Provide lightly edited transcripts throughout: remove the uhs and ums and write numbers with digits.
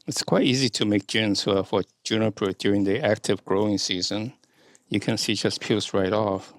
It's quite easy to make gins for juniper during the active growing season. You can see just peels right off.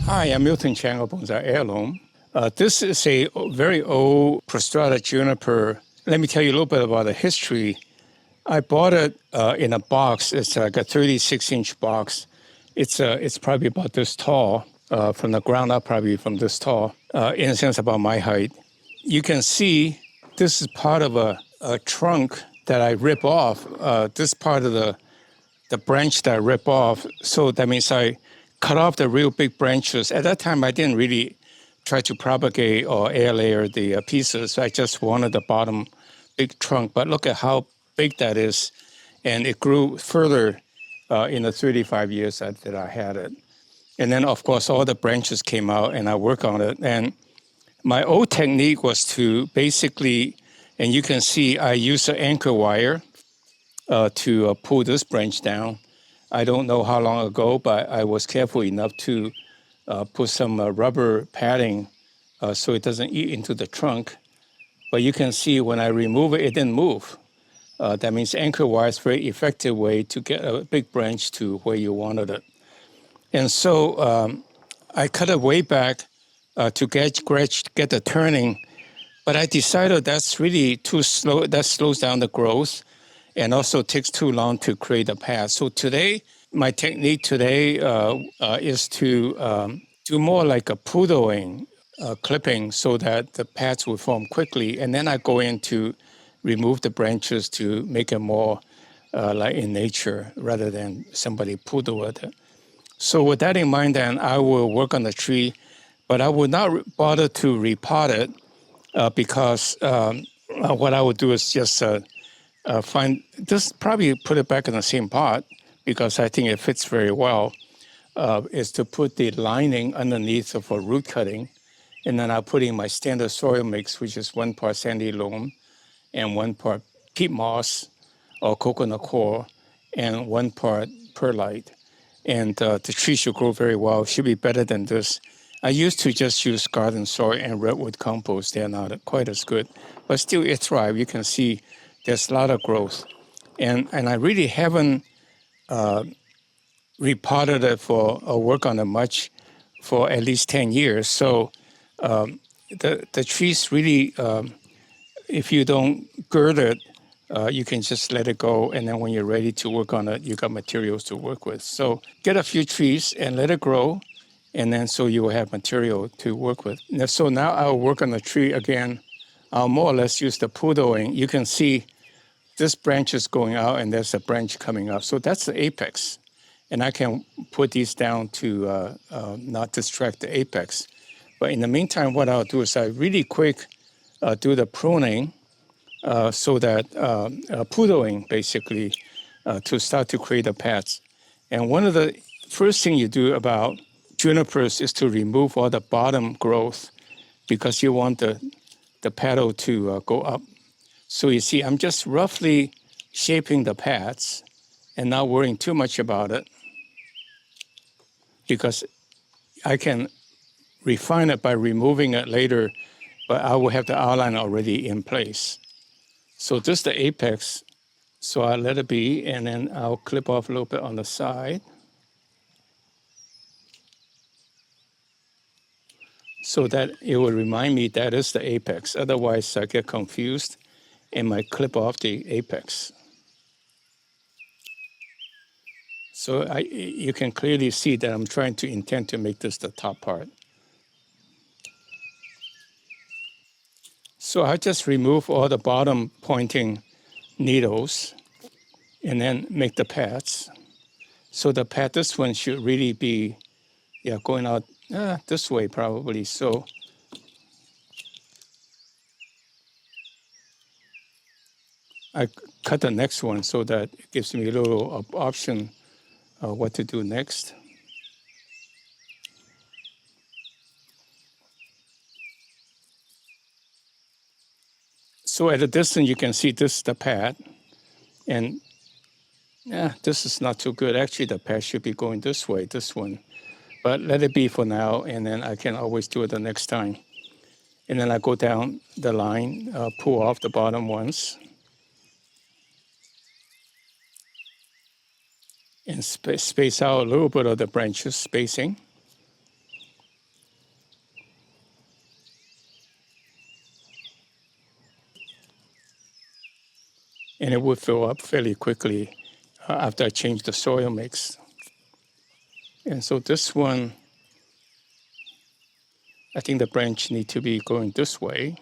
Hi, I'm Miltonchang of Bonsaiheirloom. This is a very old Prostrata Juniper. Let me tell you a little bit about the history. I bought it in a box. It's like a 36-inch box. It's probably about this tall, from the ground up, probably from this tall, in a sense about my height. You can see this is part of a trunk that I rip off. This part of the branch that I rip off. So that means I cut off the real big branches. At that time, I didn't really try to propagate or air layer the pieces. I just wanted the bottom big trunk. But look at how big that is. And it grew further in the 35 years that I had it. And then, of course, all the branches came out and I work on it. And my old technique was to basically, and you can see I use an anchor wire to pull this branch down. I don't know how long ago, but I was careful enough to put some rubber padding so it doesn't eat into the trunk. But you can see when I remove it, it didn't move. That means anchor wire is a very effective way to get a big branch to where you wanted it. And so I cut it way back to get the turning, but I decided that's really too slow. That slows down the growth and also takes too long to create a path. So today, my technique today is to do more like a poodling clipping so that the paths will form quickly. And then I go in to remove the branches to make it more like in nature rather than somebody poodle it. So with that in mind, then I will work on the tree, but I would not bother to repot it because what I would do is just probably put it back in the same pot because I think it fits very well, is to put the lining underneath for root cutting. And then I'll put in my standard soil mix, which is 1 part sandy loam and 1 part peat moss or coconut coir and 1 part perlite. And the tree should grow very well. Should be better than this. I used to just use garden soil and redwood compost. They're not quite as good, but still it thrives. You can see there's a lot of growth. And I really haven't repotted it or worked on it much for at least 10 years. So the trees really, if you don't gird it, you can just let it go. And then when you're ready to work on it, you got materials to work with. So get a few trees and let it grow. And then so you will have material to work with. So now I'll work on the tree again. I'll more or less use the poodling. You can see this branch is going out and there's a branch coming up. So that's the apex. And I can put these down to not distract the apex. But in the meantime, what I'll do is I really quick do the pruning so that poodling basically to start to create the paths. And one of the first thing you do about junipers is to remove all the bottom growth because you want the petal to go up. So you see, I'm just roughly shaping the paths and not worrying too much about it because I can refine it by removing it later, but I will have the outline already in place. So this is the apex. So I'll let it be, and then I'll clip off a little bit on the side. So that it will remind me that is the apex. Otherwise, I get confused and might clip off the apex. So you can clearly see that I'm trying to intend to make this the top part. So I just remove all the bottom pointing needles and then make the paths. So the path, this one should really be, going out this way probably. So I cut the next one so that it gives me a little option what to do next. So at a distance, you can see this is the pad. And this is not too good. Actually, the pad should be going this way, this one. But let it be for now, and then I can always do it the next time. And then I go down the line, pull off the bottom ones, and space out a little bit of the branches spacing. And it will fill up fairly quickly after I change the soil mix. And so this one, I think the branch need to be going this way.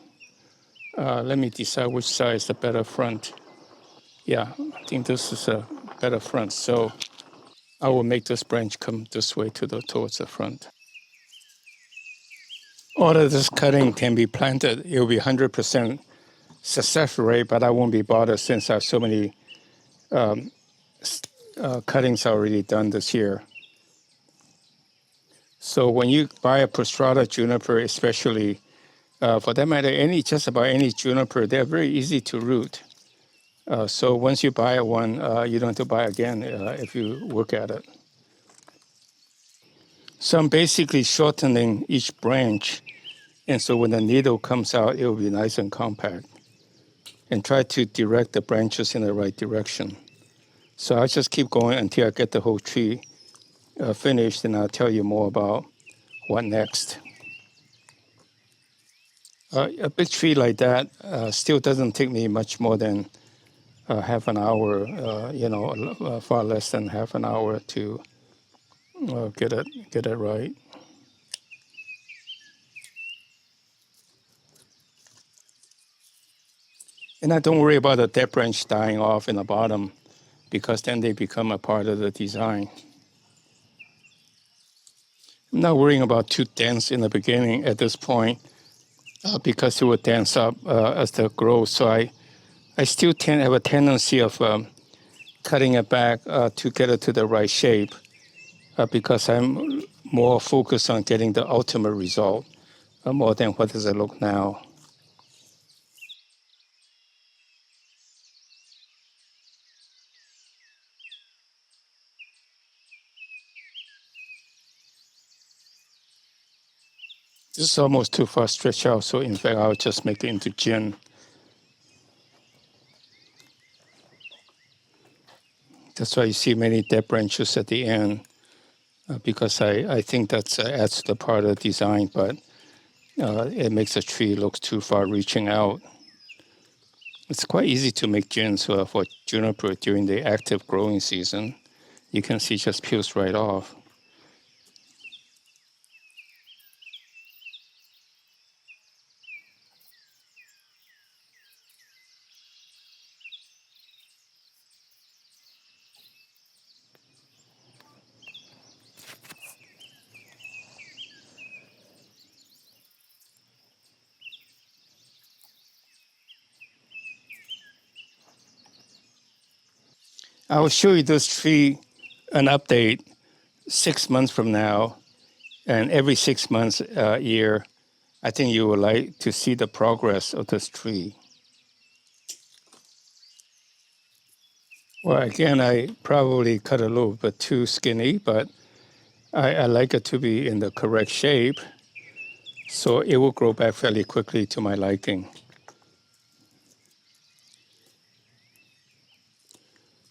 Let me decide which side is the better front. Yeah, I think this is a better front. So I will make this branch come this way towards the front. All of this cutting can be planted. It will be 100% success rate, but I won't be bothered since I have so many cuttings already done this year. So when you buy a Prostrata Juniper, especially, for that matter, just about any juniper, they're very easy to root. So once you buy one, you don't have to buy again if you work at it. So I'm basically shortening each branch, and so when the needle comes out, it will be nice and compact. And try to direct the branches in the right direction. So I'll just keep going until I get the whole tree finished, and I'll tell you more about what next. A big tree like that still doesn't take me much more than half an hour, far less than half an hour to get it right. And I don't worry about the dead branch dying off in the bottom, because then they become a part of the design. I'm not worrying about too dense in the beginning at this point, because it will dense up as they grow. So I still have a tendency of cutting it back to get it to the right shape, because I'm more focused on getting the ultimate result more than what does it look now. This is almost too far stretched out, so in fact I'll just make it into gin. That's why you see many dead branches at the end, because I think that adds to the part of the design, but it makes the tree look too far reaching out. It's quite easy to make gins for juniper during the active growing season. You can see just peels right off. I will show you this tree, an update 6 months from now, and every 6 months, year, I think you would like to see the progress of this tree. Well, again, I probably cut a little bit too skinny, but I like it to be in the correct shape, so it will grow back fairly quickly to my liking.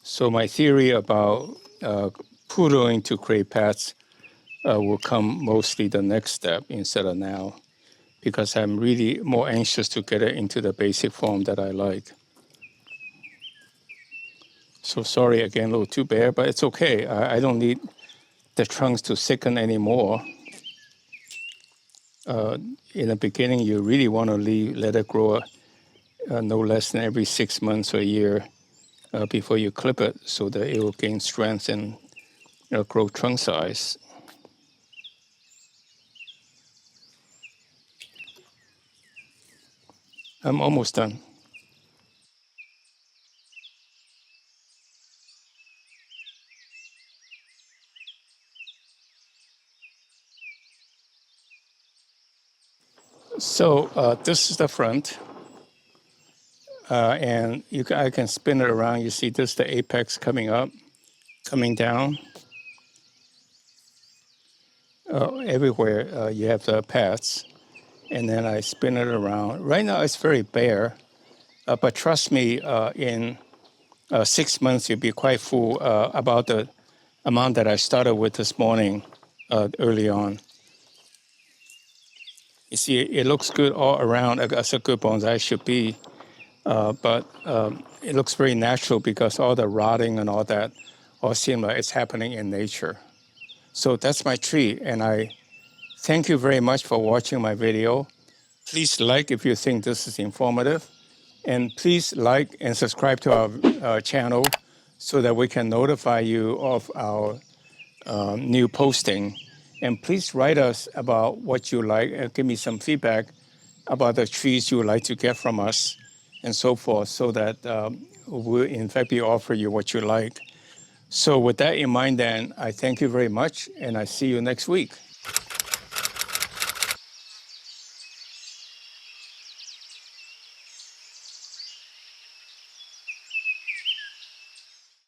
So my theory about poodling to create paths will come mostly the next step instead of now, because I'm really more anxious to get it into the basic form that I like. So sorry again, a little too bare, but it's okay. I don't need the trunks to thicken anymore. In the beginning, you really want to let it grow no less than every 6 months or a year before you clip it, so that it will gain strength and grow trunk size. I'm almost done. So this is the front, and I can spin it around. You see this, the apex coming up, coming down. Everywhere you have the paths. and then I spin it around. Right now it's very bare, but trust me, in 6 months you'll be quite full about the amount that I started with this morning early on. You see, it looks good all around, as a good bonsai should be, but it looks very natural because all the rotting and all that all seem like it's happening in nature. So that's my tree, and I thank you very much for watching my video. Please like if you think this is informative, and please like and subscribe to our channel so that we can notify you of our new posting. And please write us about what you like and give me some feedback about the trees you would like to get from us and so forth, so that we'll in fact be offer you what you like. So with that in mind then, I thank you very much, and I see you next week.